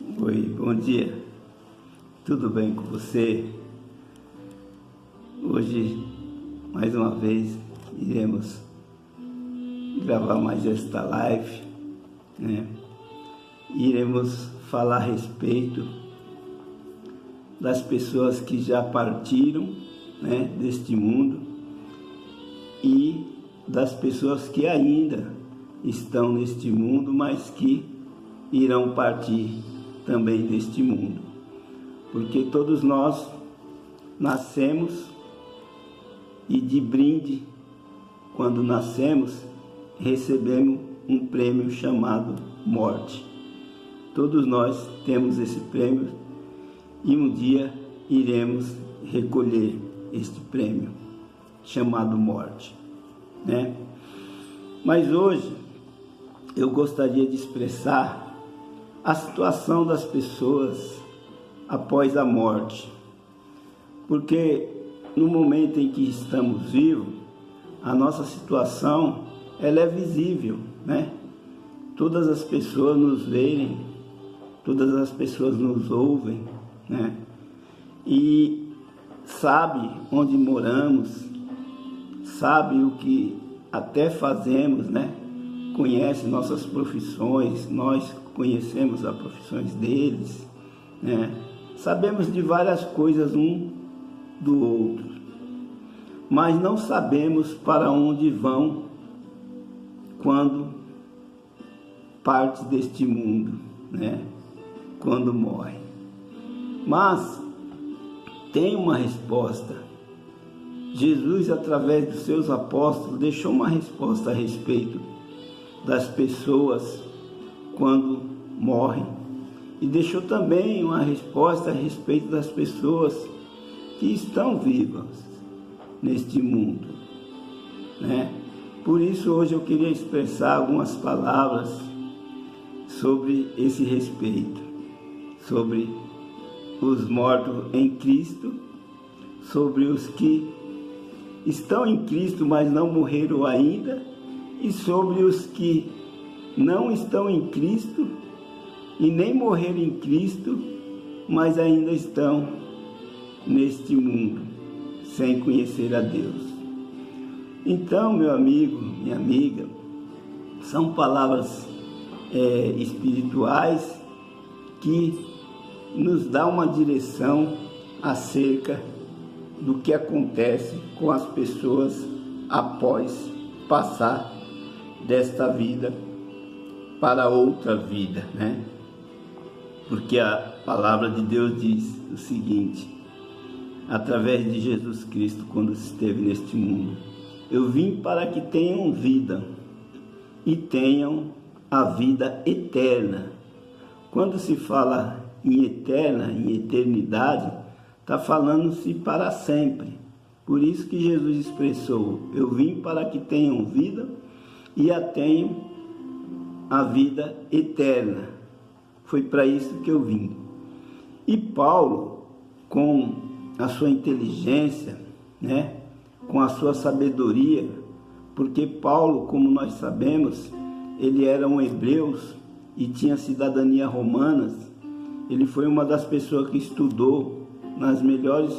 Oi, bom dia. Tudo bem com você? Hoje, mais uma vez, iremos gravar mais esta live, né? Iremos falar a respeito das pessoas que já partiram, né, deste mundo e das pessoas que ainda estão neste mundo, mas que irão partir também deste mundo, porque todos nós nascemos e de brinde, quando nascemos, recebemos um prêmio chamado morte. Todos nós temos esse prêmio e um dia iremos recolher este prêmio chamado morte, né? Mas hoje eu gostaria de expressar a situação das pessoas após a morte, porque no momento em que estamos vivos, a nossa situação ela é visível, né? Todas as pessoas nos veem, todas as pessoas nos ouvem, né? E sabe onde moramos, sabe o que até fazemos, né? Conhece nossas profissões, nós conhecemos as profissões deles, né? Sabemos de várias coisas um do outro, mas não sabemos para onde vão quando parte deste mundo, né? Quando morre. Mas tem uma resposta. Jesus, através dos seus apóstolos, deixou uma resposta a respeito das pessoas quando morrem, e deixou também uma resposta a respeito das pessoas que estão vivas neste mundo, né? Por isso hoje eu queria expressar algumas palavras sobre esse respeito, sobre os mortos em Cristo, sobre os que estão em Cristo, mas não morreram ainda, e sobre os que não estão em Cristo e nem morreram em Cristo, mas ainda estão neste mundo, sem conhecer a Deus. Então, meu amigo, minha amiga, são palavras espirituais que nos dão uma direção acerca do que acontece com as pessoas após passar desta vida para outra vida, né? Porque a palavra de Deus diz o seguinte, através de Jesus Cristo, quando esteve neste mundo: eu vim para que tenham vida e tenham a vida eterna. Quando se fala em eterna, em eternidade, está falando-se para sempre. Por isso que Jesus expressou: eu vim para que tenham vida e a tenham a vida eterna. Foi para isso que eu vim. E Paulo, com a sua inteligência, né, com a sua sabedoria, porque Paulo, como nós sabemos, ele era um hebreu e tinha cidadania romana. Ele foi uma das pessoas que estudou nas melhores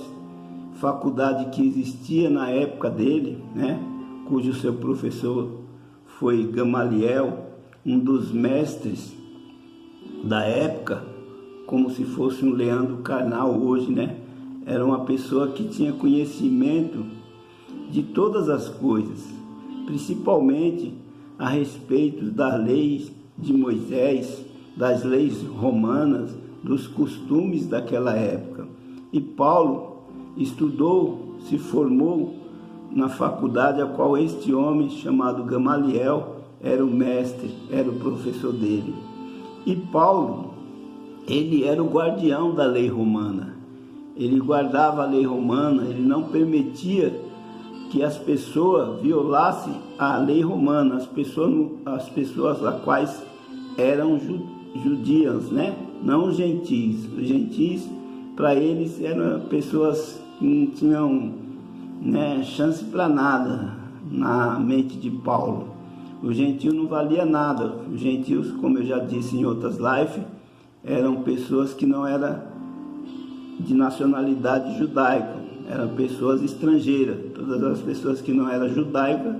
faculdades que existia na época dele, né, cujo seu professor foi Gamaliel, um dos mestres da época, como se fosse um Leandro Carnal hoje, né? Era uma pessoa que tinha conhecimento de todas as coisas, principalmente a respeito das leis de Moisés, das leis romanas, dos costumes daquela época. E Paulo estudou, se formou na faculdade a qual este homem chamado Gamaliel era o mestre, era o professor dele. E Paulo, ele era o guardião da lei romana. Ele guardava a lei romana, ele não permitia que as pessoas violassem a lei romana, as pessoas as quais eram judias, né? Não os gentis. Os gentis, para eles, eram pessoas que não tinham, né, chance para nada na mente de Paulo. O gentio não valia nada. Os gentios, como eu já disse em outras lives, eram pessoas que não eram de nacionalidade judaica, eram pessoas estrangeiras. Todas as pessoas que não eram judaicas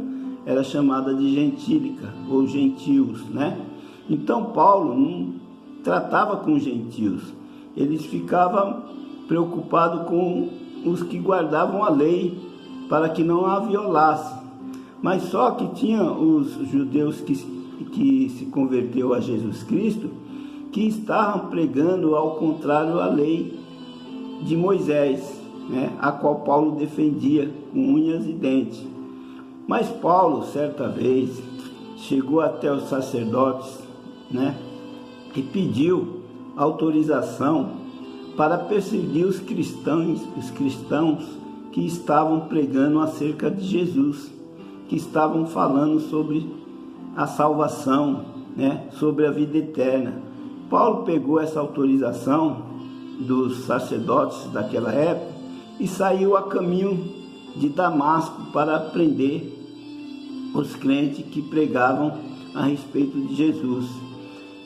eram chamadas de gentílica ou gentios, né? Então Paulo não tratava com gentios, eles ficavam preocupados com os que guardavam a lei para que não a violasse. Mas só que tinha os judeus que se converteu a Jesus Cristo, que estavam pregando ao contrário a lei de Moisés, né, a qual Paulo defendia com unhas e dentes. Mas Paulo, certa vez, chegou até os sacerdotes, né, e pediu autorização para perseguir os cristãos que estavam pregando acerca de Jesus, que estavam falando sobre a salvação, né, sobre a vida eterna. Paulo pegou essa autorização dos sacerdotes daquela época e saiu a caminho de Damasco para prender os crentes que pregavam a respeito de Jesus.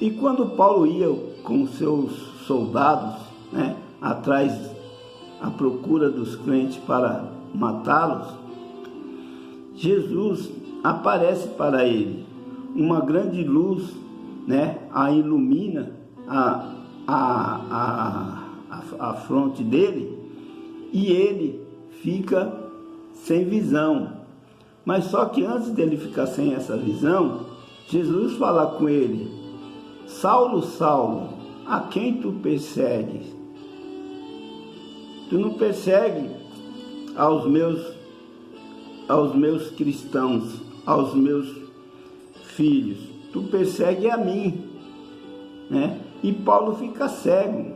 E quando Paulo ia com seus soldados, né, atrás à procura dos crentes para matá-los, Jesus aparece para ele. Uma grande luz, né, a ilumina a fronte dele, e ele fica sem visão. Mas só que antes dele ficar sem essa visão, Jesus fala com ele: Saulo, Saulo, a quem tu persegues? Tu não persegues aos meus cristãos, aos meus filhos, tu persegue a mim, né? E Paulo fica cego,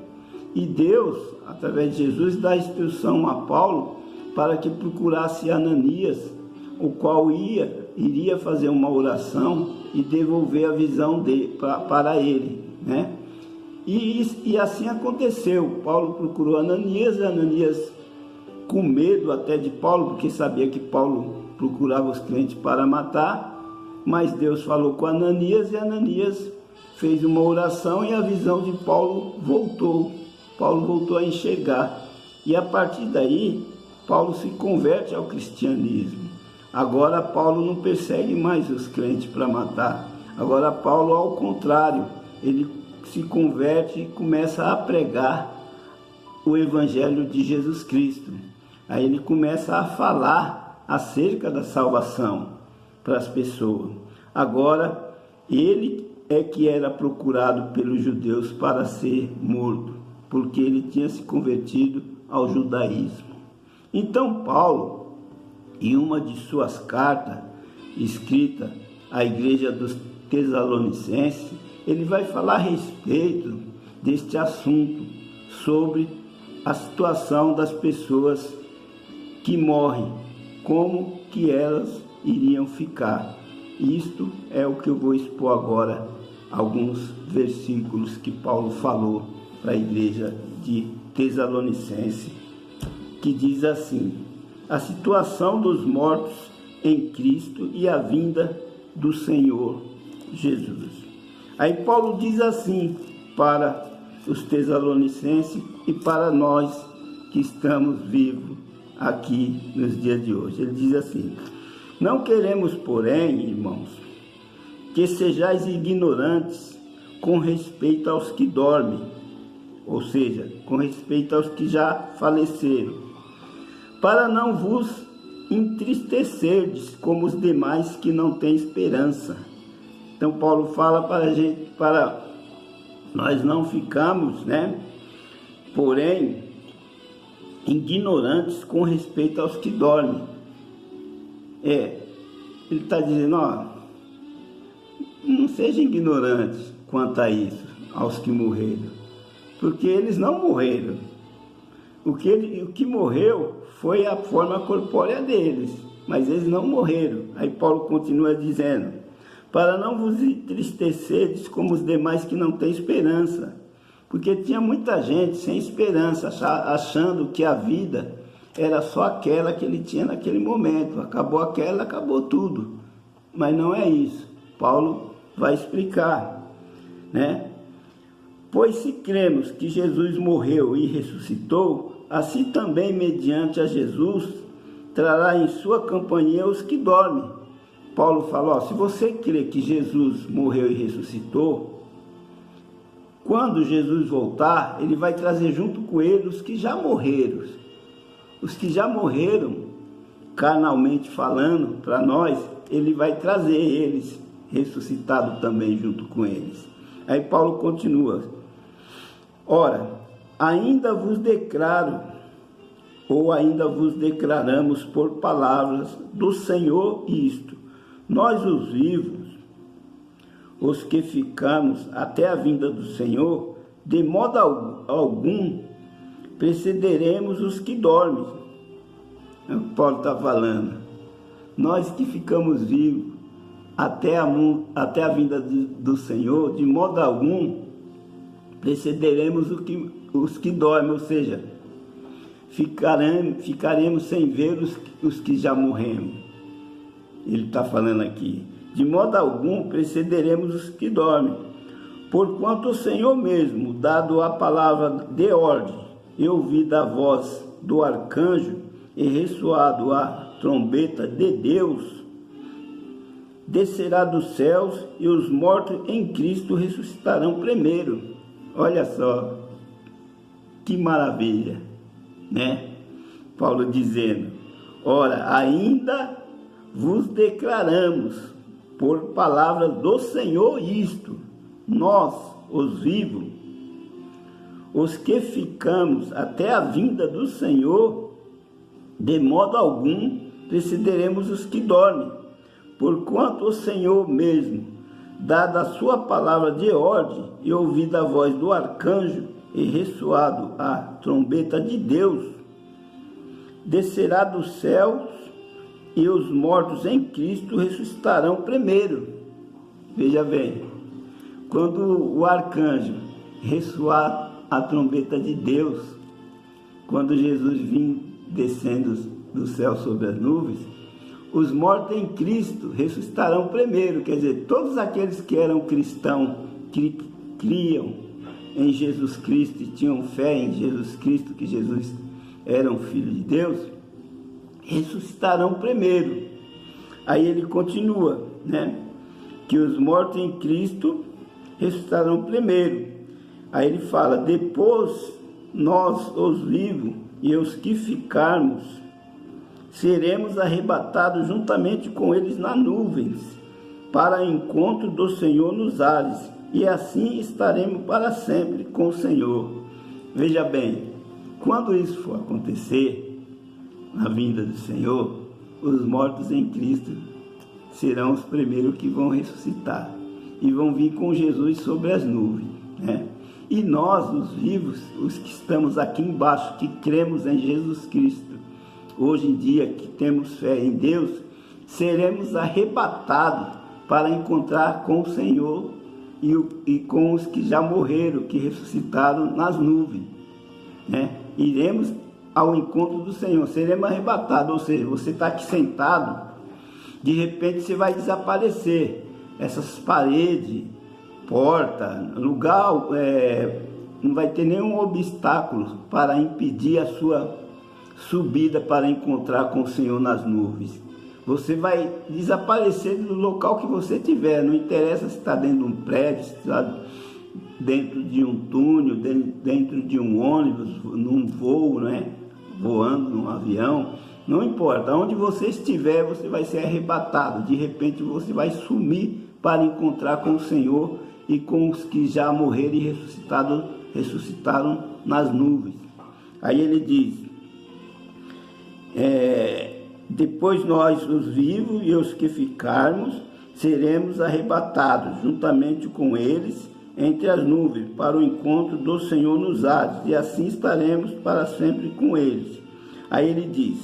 e Deus, através de Jesus, dá instrução a Paulo para que procurasse Ananias, o qual iria fazer uma oração e devolver a visão para ele, né? E assim aconteceu. Paulo procurou Ananias, e Ananias, com medo até de Paulo, porque sabia que Paulo procurava os crentes para matar, mas Deus falou com Ananias, e Ananias fez uma oração e a visão de Paulo voltou. Paulo voltou a enxergar, e a partir daí Paulo se converte ao cristianismo. Agora Paulo não persegue mais os crentes para matar. Agora Paulo, ao contrário, ele se converte e começa a pregar o evangelho de Jesus Cristo. Aí ele começa a falar acerca da salvação para as pessoas. Agora ele é que era procurado pelos judeus para ser morto, porque ele tinha se convertido ao judaísmo. Então Paulo, em uma de suas cartas, escrita à igreja dos Tessalonicenses, ele vai falar a respeito deste assunto, sobre a situação das pessoas que morrem, como que elas iriam ficar. Isto é o que eu vou expor agora, alguns versículos que Paulo falou para a igreja de Tessalonicenses, que diz assim: a situação dos mortos em Cristo e a vinda do Senhor Jesus. Aí Paulo diz assim para os Tessalonicenses e para nós que estamos vivos aqui nos dias de hoje. Ele diz assim: não queremos, porém, irmãos, que sejais ignorantes com respeito aos que dormem, ou seja, com respeito aos que já faleceram, para não vos entristecerdes como os demais que não têm esperança. Então Paulo fala para a gente, para nós não ficarmos, né, porém, ignorantes com respeito aos que dormem. Ele está dizendo, não sejam ignorantes quanto a isso, aos que morreram, porque eles não morreram. O que morreu foi a forma corpórea deles, mas eles não morreram. Aí Paulo continua dizendo: para não vos entristecerdes como os demais que não têm esperança. Porque tinha muita gente sem esperança, achando que a vida era só aquela que ele tinha naquele momento. Acabou aquela, acabou tudo. Mas não é isso. Paulo vai explicar, né? Pois se cremos que Jesus morreu e ressuscitou, assim também mediante a Jesus trará em sua companhia os que dormem. Paulo falou, se você crê que Jesus morreu e ressuscitou, quando Jesus voltar, ele vai trazer junto com ele os que já morreram. Os que já morreram, carnalmente falando, para nós, ele vai trazer eles ressuscitados também junto com eles. Aí Paulo continua, ora, ainda vos declaro, ou ainda vos declaramos por palavras do Senhor isto, nós os vivos, os que ficamos até a vinda do Senhor, de modo algum precederemos os que dormem. É o que Paulo está falando. Nós que ficamos vivos até a vinda do Senhor, de modo algum precederemos os que dormem, ou seja, ficaremos sem ver os que já morremos. Ele está falando aqui, de modo algum precederemos os que dormem, porquanto o Senhor mesmo, dado a palavra de ordem, e ouvida a voz do arcanjo, e ressoado a trombeta de Deus, descerá dos céus, e os mortos em Cristo ressuscitarão primeiro. Olha só, que maravilha, né? Paulo dizendo, ora, ainda vos declaramos por palavra do Senhor isto, nós, os vivos, os que ficamos até a vinda do Senhor, de modo algum precederemos os que dormem, porquanto o Senhor mesmo, dada a sua palavra de ordem, e ouvida a voz do arcanjo, e ressoado a trombeta de Deus, descerá dos céus, e os mortos em Cristo ressuscitarão primeiro. Veja bem, quando o arcanjo ressoar a trombeta de Deus, quando Jesus vir descendo do céu sobre as nuvens, os mortos em Cristo ressuscitarão primeiro. Quer dizer, todos aqueles que eram cristãos, que criam em Jesus Cristo e tinham fé em Jesus Cristo, que Jesus era um Filho de Deus, ressuscitarão primeiro. Aí ele continua, né? Que os mortos em Cristo ressuscitarão primeiro. Aí ele fala, depois nós, os vivos e os que ficarmos, seremos arrebatados juntamente com eles nas nuvens, para encontro do Senhor nos ares, e assim estaremos para sempre com o Senhor. Veja bem, quando isso for acontecer, na vinda do Senhor, os mortos em Cristo serão os primeiros que vão ressuscitar e vão vir com Jesus sobre as nuvens, né? E nós, os vivos, os que estamos aqui embaixo, que cremos em Jesus Cristo, hoje em dia que temos fé em Deus, seremos arrebatados para encontrar com o Senhor e com os que já morreram, que ressuscitaram nas nuvens, né? Iremos ao encontro do Senhor, seremos arrebatados, ou seja, você está aqui sentado, de repente você vai desaparecer. Essas paredes, porta, lugar, não vai ter nenhum obstáculo para impedir a sua subida para encontrar com o Senhor nas nuvens. Você vai desaparecer do local que você estiver, não interessa se está dentro de um prédio, se está dentro de um túnel, dentro de um ônibus, num voo, né? Voando num avião, não importa, onde você estiver, você vai ser arrebatado, de repente você vai sumir para encontrar com o Senhor e com os que já morreram e ressuscitaram nas nuvens. Aí ele diz, depois nós, os vivos e os que ficarmos, seremos arrebatados juntamente com eles entre as nuvens, para o encontro do Senhor nos ares, e assim estaremos para sempre com eles. Aí ele diz,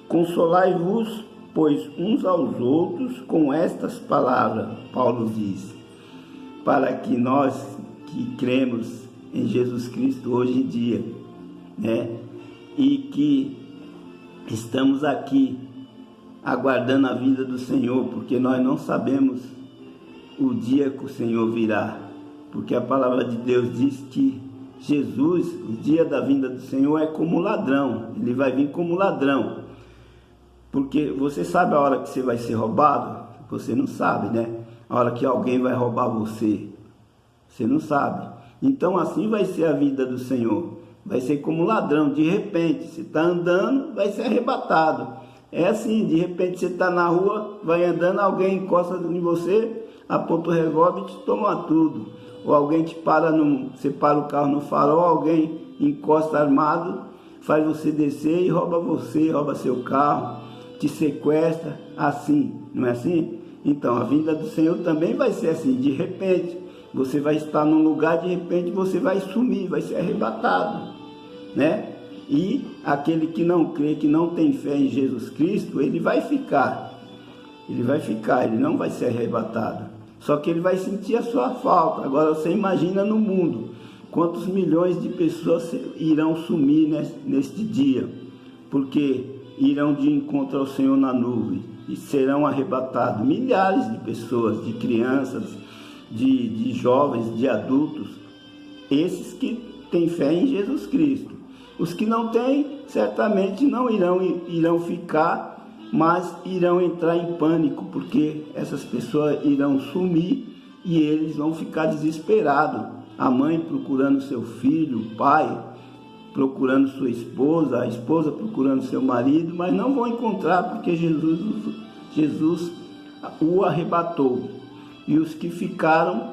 consolai-vos, pois, uns aos outros com estas palavras, Paulo diz, para que nós que cremos em Jesus Cristo hoje em dia, né, e que estamos aqui aguardando a vinda do Senhor, porque nós não sabemos o dia que o Senhor virá. porque a palavra de Deus diz que Jesus, o dia da vinda do Senhor, é como ladrão. Ele vai vir como ladrão. Porque você sabe a hora que você vai ser roubado? Você não sabe, né? A hora que alguém vai roubar você, você não sabe. Então assim vai ser a vida do Senhor. Vai ser como ladrão, de repente, você está andando, vai ser arrebatado. É assim, de repente você está na rua, vai andando, alguém encosta em você, aponta o revólver e te toma tudo. Ou alguém te para, você para o carro no farol, alguém encosta armado, faz você descer e rouba você, rouba seu carro, te sequestra, assim, não é assim? Então a vinda do Senhor também vai ser assim, de repente. Você vai estar num lugar, de repente você vai sumir, vai ser arrebatado, né? E aquele que não crê, que não tem fé em Jesus Cristo, ele vai ficar, ele não vai ser arrebatado. Só que ele vai sentir a sua falta. Agora você imagina no mundo, quantos milhões de pessoas irão sumir neste dia, porque irão de encontro ao Senhor na nuvem e serão arrebatados. Milhares de pessoas, de crianças, de jovens, de adultos, esses que têm fé em Jesus Cristo. Os que não têm, certamente não irão ficar, mas irão entrar em pânico, porque essas pessoas irão sumir e eles vão ficar desesperados. A mãe procurando seu filho, o pai procurando sua esposa, a esposa procurando seu marido, mas não vão encontrar, porque Jesus o arrebatou. E os que ficaram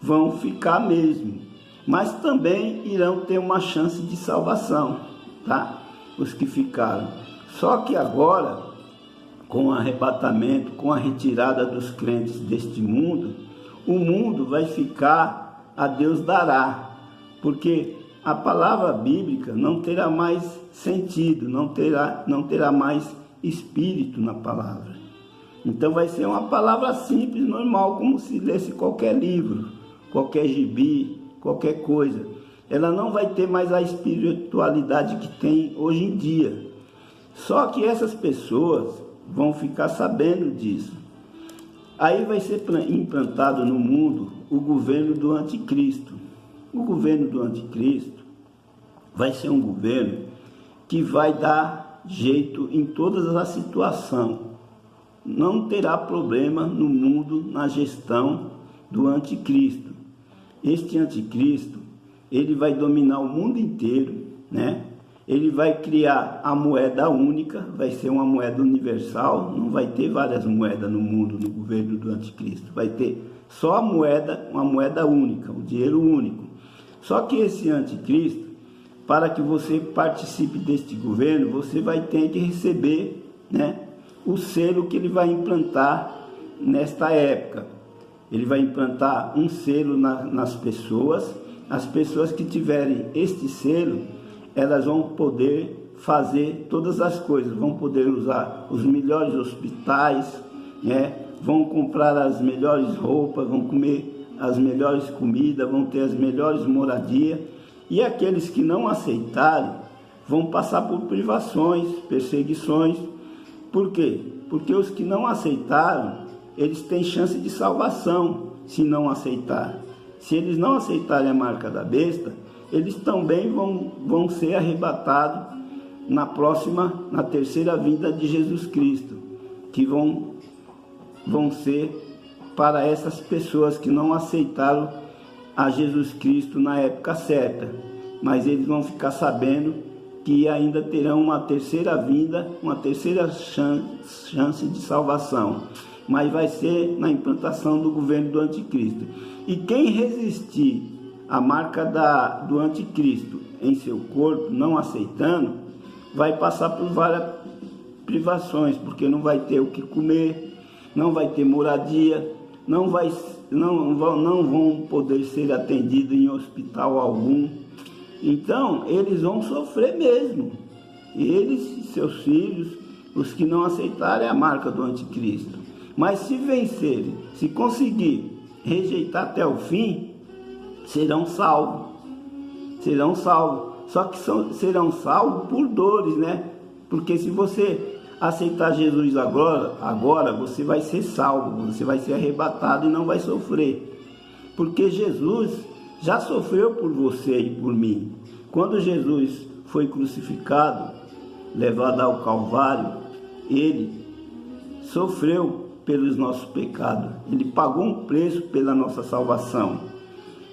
vão ficar mesmo, mas também irão ter uma chance de salvação, tá? Os que ficaram. Só que agora, com o arrebatamento, com a retirada dos crentes deste mundo, o mundo vai ficar a Deus dará, porque a palavra bíblica não terá mais sentido, não terá mais espírito na palavra. Então vai ser uma palavra simples, normal, como se lesse qualquer livro, qualquer gibi, qualquer coisa. Ela não vai ter mais a espiritualidade que tem hoje em dia. Só que essas pessoas vão ficar sabendo disso. Aí vai ser implantado no mundo o governo do anticristo. O governo do anticristo vai ser um governo que vai dar jeito em todas as situações. Não terá problema no mundo na gestão do anticristo. Este anticristo, ele vai dominar o mundo inteiro, né? Ele vai criar a moeda única, vai ser uma moeda universal, não vai ter várias moedas no mundo, no governo do anticristo. Vai ter só a moeda, uma moeda única, o dinheiro único. Só que esse anticristo, para que você participe deste governo, você vai ter que receber, né, o selo que ele vai implantar nesta época. Ele vai implantar um selo nas pessoas. As pessoas que tiverem este selo, elas vão poder fazer todas as coisas, vão poder usar os melhores hospitais, né? Vão comprar as melhores roupas, vão comer as melhores comidas, vão ter as melhores moradias. E aqueles que não aceitarem vão passar por privações, perseguições. Por quê? Porque os que não aceitaram, eles têm chance de salvação se não aceitar. Se eles não aceitarem a marca da besta, eles também vão ser arrebatados na terceira vinda de Jesus Cristo, que vão ser para essas pessoas que não aceitaram a Jesus Cristo na época certa. Mas eles vão ficar sabendo que ainda terão uma terceira vinda, uma terceira chance de salvação. Mas vai ser na implantação do governo do anticristo. E quem resistir à marca do anticristo em seu corpo, não aceitando, vai passar por várias privações, porque não vai ter o que comer, não vai ter moradia, não vão poder ser atendidos em hospital algum. Então, eles vão sofrer mesmo. Eles e seus filhos, os que não aceitarem a marca do anticristo. Mas se vencerem, se conseguir rejeitar até o fim, serão salvos. Serão salvos. Só que serão salvos por dores, né? Porque se você aceitar Jesus agora você vai ser salvo, você vai ser arrebatado e não vai sofrer. porque Jesus já sofreu por você e por mim. Quando Jesus foi crucificado, levado ao Calvário, ele sofreu pelos nossos pecados. Ele pagou um preço pela nossa salvação.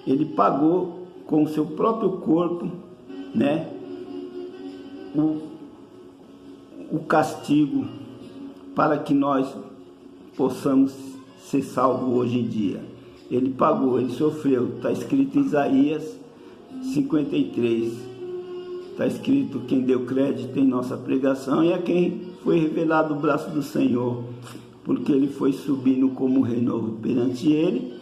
Ele pagou com o seu próprio corpo, né, o castigo para que nós possamos ser salvos hoje em dia. Ele pagou, ele sofreu. Está escrito em Isaías 53. Está escrito: quem deu crédito em nossa pregação e a quem foi revelado o braço do Senhor, porque ele foi subindo como renovo perante ele,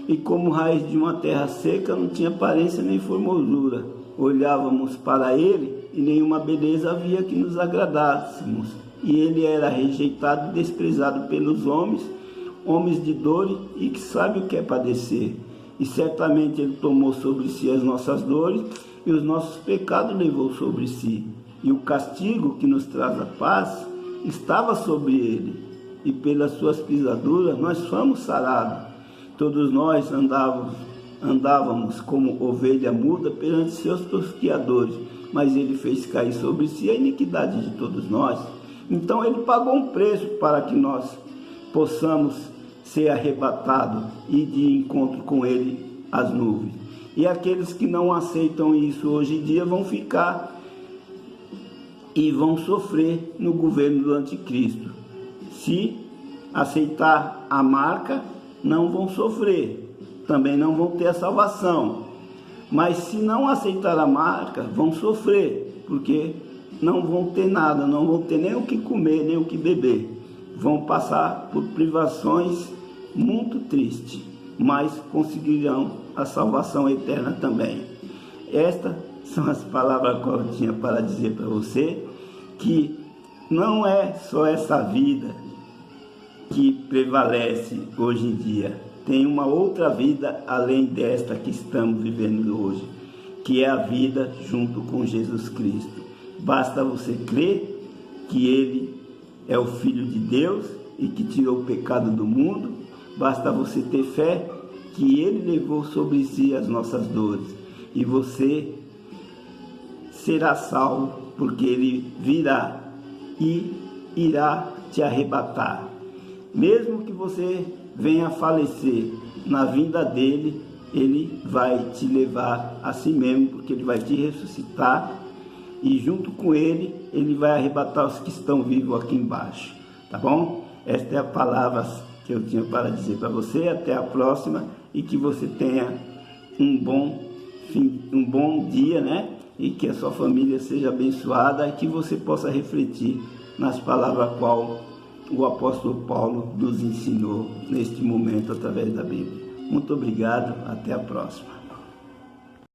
e como raiz de uma terra seca, não tinha aparência nem formosura. Olhávamos para ele e nenhuma beleza havia que nos agradássemos. E ele era rejeitado e desprezado pelos homens, homens de dor e que sabe o que é padecer. E certamente ele tomou sobre si as nossas dores e os nossos pecados levou sobre si. E o castigo que nos traz a paz estava sobre ele, e pelas suas pisaduras nós fomos sarados. Todos nós andávamos como ovelha muda perante seus tosqueadores, mas ele fez cair sobre si a iniquidade de todos nós. Então ele pagou um preço para que nós possamos ser arrebatados e de encontro com ele às nuvens. E aqueles que não aceitam isso hoje em dia vão ficar e vão sofrer no governo do anticristo. Se aceitar a marca, não vão sofrer, também não vão ter a salvação. Mas se não aceitar a marca, vão sofrer, porque não vão ter nada, não vão ter nem o que comer, nem o que beber. Vão passar por privações muito tristes, mas conseguirão a salvação eterna também. Estas são as palavras que eu tinha para dizer para você, que não é só essa vida que prevalece hoje em dia. Tem uma outra vida além desta que estamos vivendo hoje, que é a vida junto com Jesus Cristo. Basta você crer que Ele é o Filho de Deus e que tirou o pecado do mundo. Basta você ter fé que Ele levou sobre si as nossas dores. E você será salvo, porque Ele virá e irá te arrebatar. Mesmo que você venha a falecer, na vinda dele, ele vai te levar a si mesmo, porque ele vai te ressuscitar, e junto com ele, ele vai arrebatar os que estão vivos aqui embaixo, tá bom? Esta é a palavra que eu tinha para dizer para você. Até a próxima, e que você tenha um bom dia, né? E que a sua família seja abençoada, e que você possa refletir nas palavras qual o apóstolo Paulo nos ensinou neste momento através da Bíblia. Muito obrigado, até a próxima.